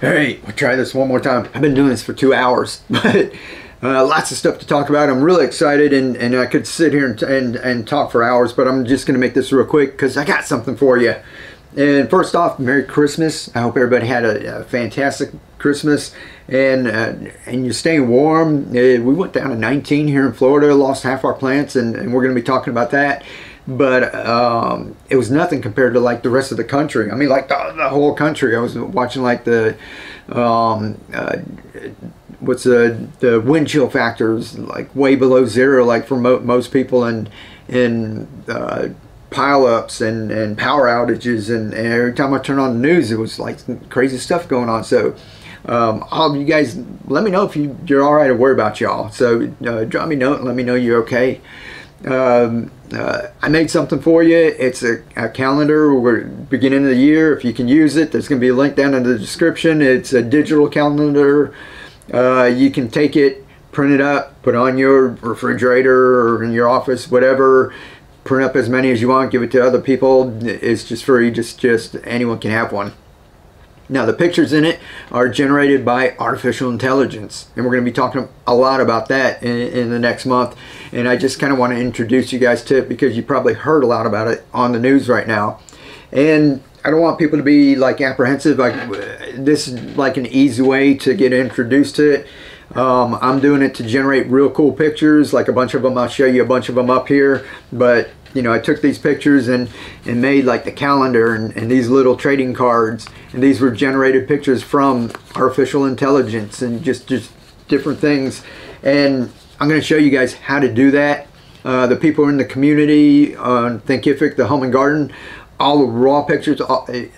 Hey, we'll try this one more time. I've been doing this for 2 hours, but lots of stuff to talk about. I'm really excited, and I could sit here and talk for hours, but I'm just going to make this real quick because I got something for you. And first off, Merry Christmas. I hope everybody had a fantastic Christmas, and you're staying warm. We went down to 19 here in Florida, lost half our plants, and we're going to be talking about that. But it was nothing compared to like the rest of the country. I mean, like the whole country. I was watching like the what's the wind chill factors, like way below zero, like for most people, and pile-ups and power outages, and every time I turn on the news, it was like crazy stuff going on. So all of you guys, let me know if you're all right. I worry about y'all. So drop me a note and let me know you're okay. I made something for you. It's a calendar. We're beginning of the year. If you can use it, there's going to be a link down in the description. It's a digital calendar. You can take it, print it up, put it on your refrigerator or in your office, whatever. Print up as many as you want, give it to other people. It's just free. Just anyone can have one. Now, the pictures in it are generated by artificial intelligence, and we're going to be talking a lot about that in the next month. And I just kind of want to introduce you guys to it because you probably heard a lot about it on the news right now. And I don't want people to be like apprehensive. This is like an easy way to get introduced to it. I'm doing it to generate real cool pictures, like a bunch of them. I'll show you a bunch of them up here, but you know, I took these pictures and made like the calendar and these little trading cards, and these were generated pictures from artificial intelligence and just different things. And I'm going to show you guys how to do that. The people in the community on Thinkific, the home and garden, all the raw pictures,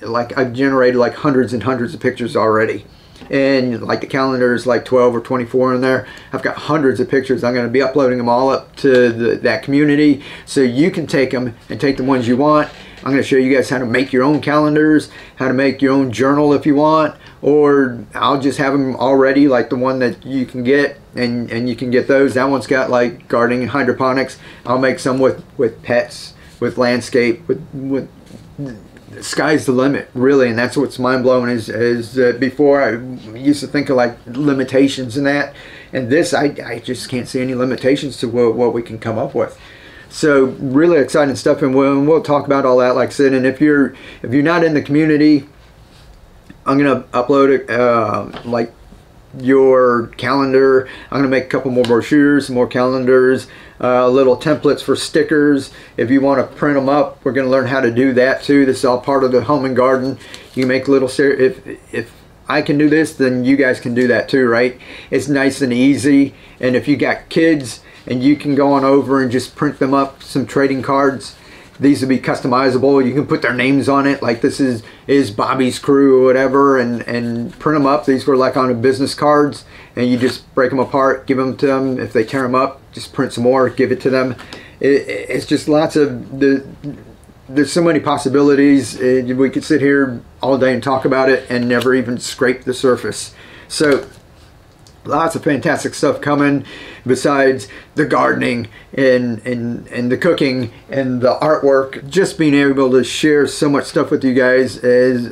like I've generated like hundreds and hundreds of pictures already. And like the calendar is like 12 or 24 in there. I've got hundreds of pictures. I'm going to be uploading them all up to that community, so you can take them and take the ones you want. I'm going to show you guys how to make your own calendars, how to make your own journal if you want, or I'll just have them already, like the one that you can get, and you can get those. That one's got like gardening and hydroponics. I'll make some with pets, with landscape, with sky's the limit, really. And that's what's mind-blowing is before I used to think of like limitations in that, and this I just can't see any limitations to what we can come up with. So really exciting stuff, and we'll talk about all that, like I said. And if you're not in the community, I'm gonna upload it like your calendar. I'm gonna make a couple more brochures, more calendars, little templates for stickers. If you want to print them up, we're going to learn how to do that too. This is all part of the home and garden. You make little, if I can do this, then you guys can do that too, right? It's nice and easy. And if you got kids, and you can go on over and just print them up, some trading cards. These will be customizable. You can put their names on it, like this is Bobby's crew or whatever, and print them up. These were like on business cards, and you just break them apart, give them to them. If they tear them up, just print some more, give it to them. It's just lots of there's so many possibilities. We could sit here all day and talk about it and never even scrape the surface. So lots of fantastic stuff coming besides the gardening and the cooking and the artwork. Just being able to share so much stuff with you guys has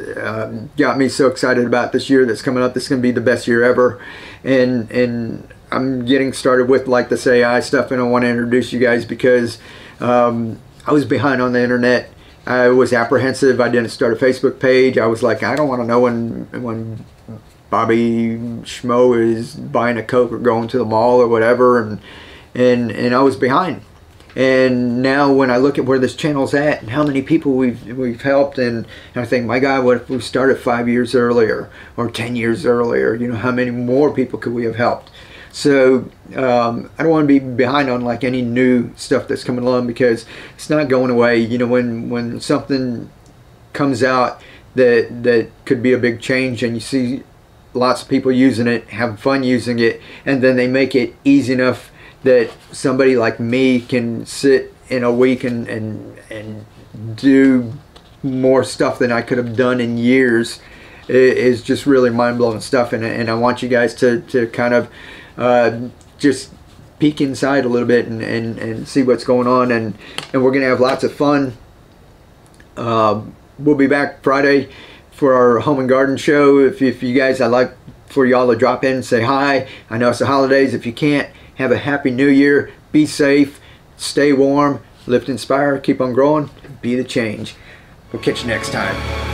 got me so excited about this year that's coming up. This is going to be the best year ever. And I'm getting started with like this AI stuff, and I want to introduce you guys because I was behind on the internet. I was apprehensive. I didn't start a Facebook page. I was like, I don't want to know when Bobby Schmo is buying a Coke or going to the mall or whatever, and I was behind. And now when I look at where this channel's at and how many people we've helped, and I think, my God, what if we started 5 years earlier or 10 years earlier? You know, how many more people could we have helped? So I don't want to be behind on like any new stuff that's coming along, because it's not going away. You know, when something comes out that could be a big change, and you see lots of people using it, have fun using it, and then they make it easy enough that somebody like me can sit in a week and do more stuff than I could have done in years. It is just really mind-blowing stuff, and I want you guys to kind of just peek inside a little bit and see what's going on, and we're gonna have lots of fun. We'll be back Friday for our home and garden show. If you guys, I'd like for y'all to drop in and say hi. I know it's the holidays. If you can't, have a happy new year. Be safe, stay warm, lift, inspire, keep on growing, be the change. We'll catch you next time.